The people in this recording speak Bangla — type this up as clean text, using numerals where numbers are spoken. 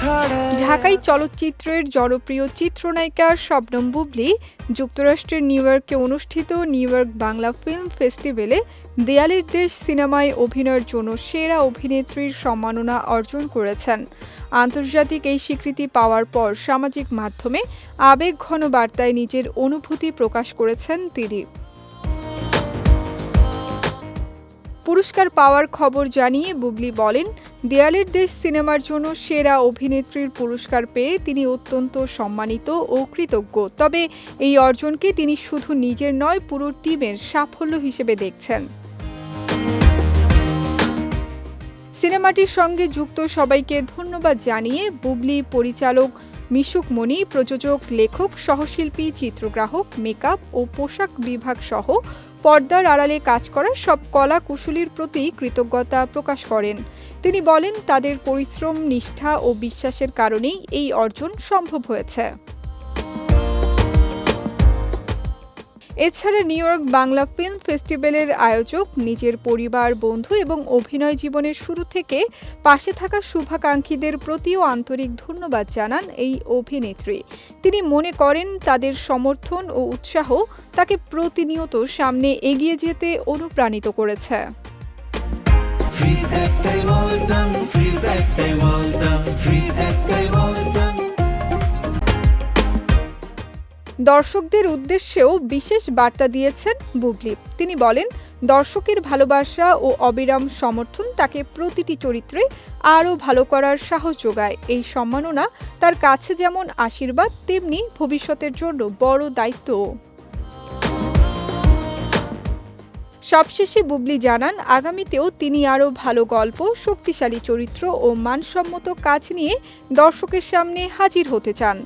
ঢাকাই চলচ্চিত্রের জনপ্রিয় চিত্রনায়িকা শবনম বুবলী যুক্তরাষ্ট্রের নিউ ইয়র্কে অনুষ্ঠিত নিউ ইয়র্ক বাংলা ফিল্ম ফেস্টিভ্যালে দেয়ালের দেশ সিনেমায় অভিনয়ের জন্য সেরা অভিনেত্রীর সম্মাননা অর্জন করেছেন। আন্তর্জাতিক এই স্বীকৃতি পাওয়ার পর সামাজিক মাধ্যমে আবেগঘন বার্তায় নিজের অনুভূতি প্রকাশ করেছেন তিনি। পুরস্কার পাওয়ার খবর জানিয়ে বুবলী বলেন, দেয়ালের দেশ সিনেমার জন্য সেরা অভিনেত্রীর পুরস্কার পেয়ে তিনি অত্যন্ত সম্মানিত ও কৃতজ্ঞ। তবে এই অর্জনকে তিনি শুধু নিজের নয়, পুরো টিমের সাফল্য হিসেবে দেখছেন। সিনেমাটির সঙ্গে যুক্ত সবাইকে ধন্যবাদ জানিয়ে বুবলী পরিচালক মিশুক মনি, প্রযোজক, লেখক, সহশিল্পী, চিত্রগ্রাহক, মেকআপ ও পোশাক বিভাগ সহ পর্দার আড়ালে কাজ করা সব কলা কুশলীর প্রতি কৃতজ্ঞতা প্রকাশ করেন। তিনি বলেন, তাদের পরিশ্রম, নিষ্ঠা ও বিশ্বাসের কারণেই এই অর্জন সম্ভব হয়েছে। এছাড়া নিউ ইয়র্ক বাংলা ফিল্ম ফেস্টিভ্যালের আয়োজক নিজের পরিবার, বন্ধু এবং অভিনয় জীবনের শুরু থেকে পাশে থাকা শুভাকাঙ্ক্ষীদের প্রতিও আন্তরিক ধন্যবাদ জানান এই অভিনেত্রী। তিনি মনে করেন, তাদের সমর্থন ও উৎসাহ তাকে প্রতিনিয়ত সামনে এগিয়ে যেতে অনুপ্রাণিত করেছে। দর্শকদের উদ্দেশ্যেও বিশেষ বার্তা দিয়েছেন বুবলী। তিনি বলেন, দর্শকের ভালোবাসা ও অবিরাম সমর্থন তাকে প্রতিটি চরিত্রে আরও ভালো করার সাহস যোগায়। এই সম্মাননা তার কাছে যেমন আশীর্বাদ, তেমনি ভবিষ্যতের জন্য বড় দায়িত্বও। সবশেষে বুবলী জানান, আগামীতেও তিনি আরও ভালো গল্প, শক্তিশালী চরিত্র ও মানসম্মত কাজ নিয়ে দর্শকের সামনে হাজির হতে চান।